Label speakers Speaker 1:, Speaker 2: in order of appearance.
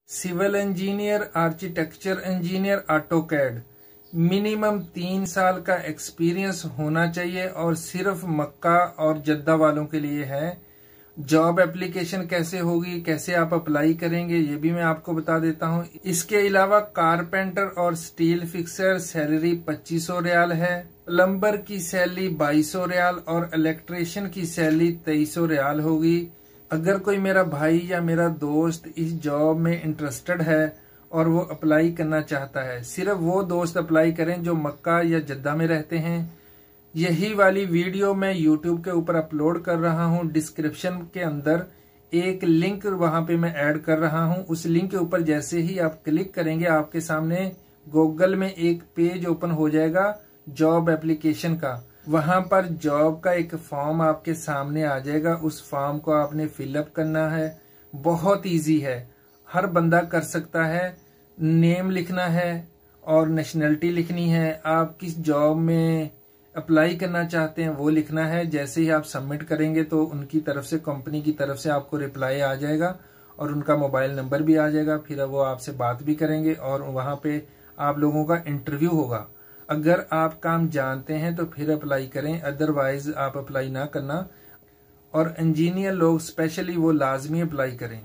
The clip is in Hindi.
Speaker 1: Civil engineer, architecture engineer, AutoCAD. Minimum 3 साल का एक्सपीरियंस होना चाहिए और सिर्फ मक्का और जद्दा वालों के लिए है। जॉब एप्लीकेशन कैसे होगी, कैसे आप अप्लाई करेंगे, ये भी मैं आपको बता देता हूँ। इसके अलावा कारपेंटर और स्टील फिक्सर सैलरी 2500 रियाल है, प्लम्बर की सैलरी 2200 रियाल और इलेक्ट्रिशियन की सैलरी 2300 रियाल होगी। अगर कोई मेरा भाई या मेरा दोस्त इस जॉब में इंटरेस्टेड है और वो अप्लाई करना चाहता है, सिर्फ वो दोस्त अप्लाई करें जो मक्का या जद्दा में रहते हैं। यही वाली वीडियो मैं YouTube के ऊपर अपलोड कर रहा हूँ। डिस्क्रिप्शन के अंदर एक लिंक वहां पे मैं ऐड कर रहा हूँ। उस लिंक के ऊपर जैसे ही आप क्लिक करेंगे, आपके सामने गूगल में एक पेज ओपन हो जाएगा जॉब एप्लीकेशन का। वहां पर जॉब का एक फॉर्म आपके सामने आ जाएगा। उस फॉर्म को आपने फिलअप करना है। बहुत इजी है, हर बंदा कर सकता है। नेम लिखना है और नेशनैलिटी लिखनी है। आप किस जॉब में अप्लाई करना चाहते हैं वो लिखना है। जैसे ही आप सबमिट करेंगे तो उनकी तरफ से, कंपनी की तरफ से आपको रिप्लाई आ जाएगा और उनका मोबाइल नंबर भी आ जाएगा। फिर वो आपसे बात भी करेंगे और वहां पे आप लोगों का इंटरव्यू होगा। अगर आप काम जानते हैं तो फिर अप्लाई करें, अदरवाइज आप अप्लाई ना करना। और इंजीनियर लोग स्पेशली वो लाजमी अप्लाई करें।